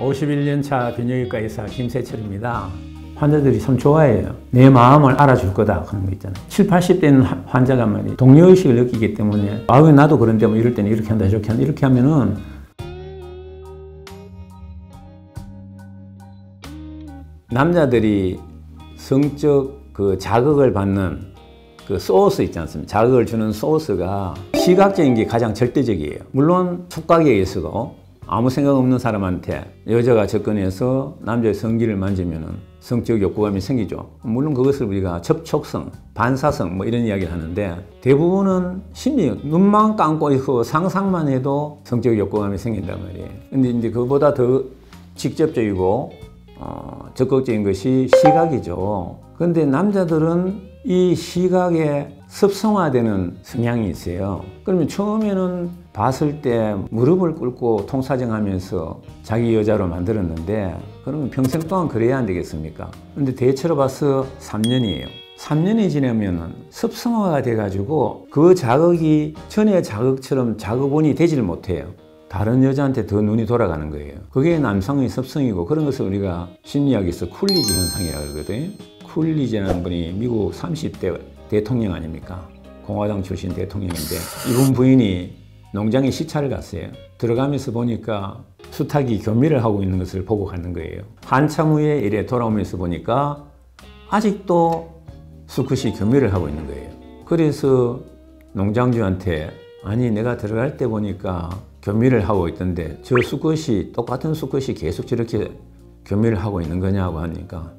51년 차 비뇨기과 의사 김세철입니다. 환자들이 참 좋아해요. 내 마음을 알아줄 거다 하는 거 있잖아요. 70, 80대는 환자가 말이에요. 동료의식을 느끼기 때문에 왜 나도 그런데 뭐 이럴 때는 이렇게 한다 저렇게 한다 이렇게 하면은 남자들이 성적 자극을 받는 소스 있지 않습니까? 자극을 주는 소스가 시각적인 게 가장 절대적이에요. 물론 촉각에 의해서도 아무 생각 없는 사람한테 여자가 접근해서 남자의 성기를 만지면은 성적 욕구감이 생기죠. 물론 그것을 우리가 접촉성, 반사성 뭐 이런 이야기를 하는데 대부분은 심리, 눈만 감고 있고 상상만 해도 성적 욕구감이 생긴단 말이에요. 근데 이제 그보다 더 직접적이고 적극적인 것이 시각이죠. 그런데 남자들은 이 시각에 습성화되는 성향이 있어요. 그러면 처음에는 봤을 때 무릎을 꿇고 통사정하면서 자기 여자로 만들었는데 그러면 평생 동안 그래야 안 되겠습니까? 근데 대체로 봐서 3년이에요. 3년이 지나면 습성화가 돼가지고 그 자극이 전에 자극처럼 자극원이 되지를 못해요. 다른 여자한테 더 눈이 돌아가는 거예요. 그게 남성의 습성이고 그런 것을 우리가 심리학에서 쿨리지 현상이라고 그러거든요. 쿨리지라는 분이 미국 30대 대통령 아닙니까? 공화당 출신 대통령인데 이분 부인이 농장에 시찰을 갔어요. 들어가면서 보니까 수탉이 교미를 하고 있는 것을 보고 가는 거예요. 한참 후에 이래 돌아오면서 보니까 아직도 수컷이 교미를 하고 있는 거예요. 그래서 농장주한테 아니 내가 들어갈 때 보니까 교미를 하고 있던데 저 수컷이 똑같은 수컷이 계속 저렇게 교미를 하고 있는 거냐고 하니까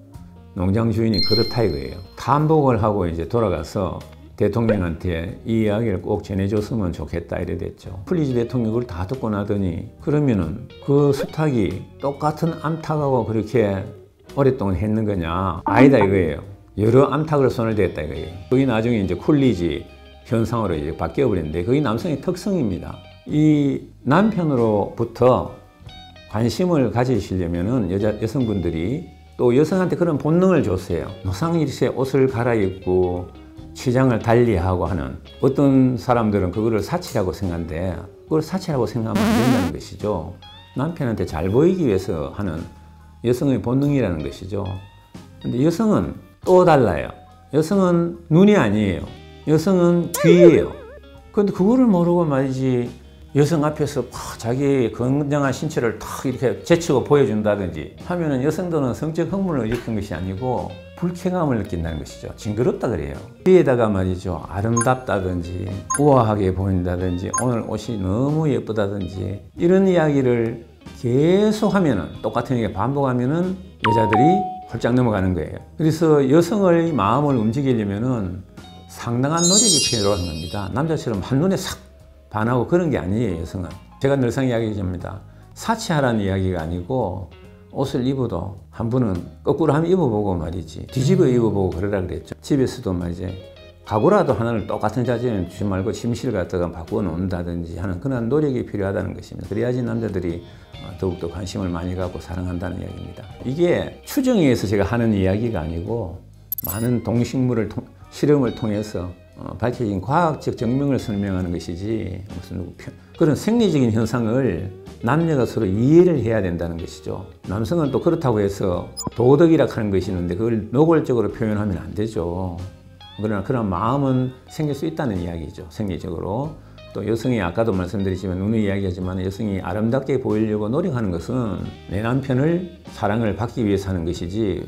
농장 주인이 그렇다 이거예요. 반복을 하고 이제 돌아가서 대통령한테 이 이야기를 꼭 전해줬으면 좋겠다 이래 됐죠. 쿨리지 대통령이 그걸 다 듣고 나더니 그러면은 그 수탉이 똑같은 암탉하고 그렇게 오랫동안 했는 거냐? 아니다 이거예요. 여러 암탉을 손을 댔다 이거예요. 그게 나중에 이제 쿨리지 현상으로 이제 바뀌어 버렸는데 그게 남성의 특성입니다. 이 남편으로부터 관심을 가지시려면은 여성분들이 또 여성한테 그런 본능을 줬어요. 노상일세 옷을 갈아입고 취장을 달리하고 하는 어떤 사람들은 그거를 사치라고 생각하는데 그걸 사치라고 생각하면 안 된다는 것이죠. 남편한테 잘 보이기 위해서 하는 여성의 본능이라는 것이죠. 근데 여성은 또 달라요. 여성은 눈이 아니에요. 여성은 귀예요. 근데 그거를 모르고 말이지 여성 앞에서 자기 건강한 신체를 탁 이렇게 제치고 보여준다든지 하면은 여성들은 성적 흥분을 일으킨 것이 아니고 불쾌감을 느낀다는 것이죠. 징그럽다 그래요. 뒤에다가 말이죠. 아름답다든지 우아하게 보인다든지 오늘 옷이 너무 예쁘다든지 이런 이야기를 계속 하면은 똑같은 얘기 반복하면은 여자들이 홀짝 넘어가는 거예요. 그래서 여성의 마음을 움직이려면은 상당한 노력이 필요한 겁니다. 남자처럼 한눈에 싹 반하고 그런 게 아니에요, 여성은. 제가 늘상 이야기합니다. 사치하라는 이야기가 아니고 옷을 입어도 한 분은 거꾸로 한번 입어보고 말이지 뒤집어 입어보고 그러라 그랬죠. 집에서도 말이지 가구라도 하나를 똑같은 자재는 주지 말고 침실을 갖다가 바꾸어 놓는다든지 하는 그런 노력이 필요하다는 것입니다. 그래야지 남자들이 더욱더 관심을 많이 갖고 사랑한다는 이야기입니다. 이게 추정에 의해서 제가 하는 이야기가 아니고 많은 동식물을 실험을 통해서 밝혀진 과학적 증명을 설명하는 것이지 무슨 그런 생리적인 현상을 남녀가 서로 이해를 해야 된다는 것이죠. 남성은 또 그렇다고 해서 도덕이라 하는 것이 있는데 그걸 노골적으로 표현하면 안 되죠. 그러나 그런 마음은 생길 수 있다는 이야기죠. 생리적으로. 또 여성이 아까도 말씀드렸지만 누누이 이야기하지만 여성이 아름답게 보이려고 노력하는 것은 내 남편을 사랑을 받기 위해서 하는 것이지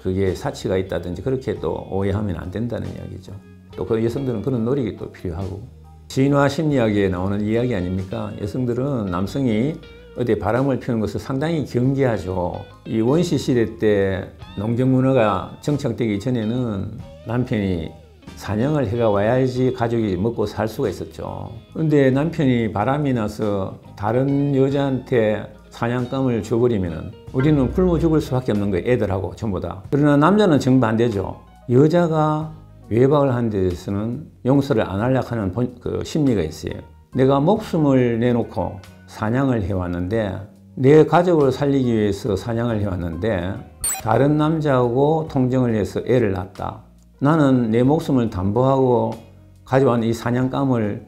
그게 사치가 있다든지 그렇게 또 오해하면 안 된다는 이야기죠. 또 그 여성들은 그런 노력이 또 필요하고 진화 심리학에 나오는 이야기 아닙니까? 여성들은 남성이 어디 바람을 피우는 것을 상당히 경계하죠. 이 원시 시대 때 농경 문화가 정착되기 전에는 남편이 사냥을 해가 와야지 가족이 먹고 살 수가 있었죠. 그런데 남편이 바람이 나서 다른 여자한테 사냥감을 줘버리면 우리는 굶어 죽을 수밖에 없는 거예요. 애들하고 전부 다. 그러나 남자는 정반대죠. 여자가 외박을 하는 데 대해서는 용서를 안 하려고 하는 그 심리가 있어요. 내가 목숨을 내놓고 사냥을 해왔는데 내 가족을 살리기 위해서 사냥을 해왔는데 다른 남자하고 통정을 해서 애를 낳았다. 나는 내 목숨을 담보하고 가져온 이 사냥감을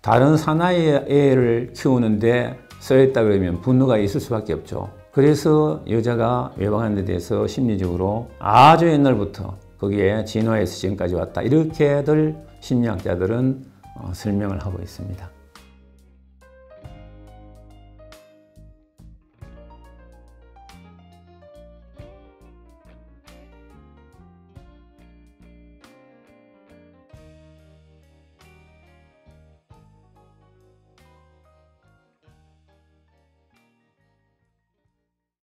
다른 사나이의 애를 키우는데 써있다 그러면 분노가 있을 수밖에 없죠. 그래서 여자가 외박하는 데 대해서 심리적으로 아주 옛날부터 거기에 진화해서 지금까지 왔다. 이렇게들 심리학자들은 설명을 하고 있습니다.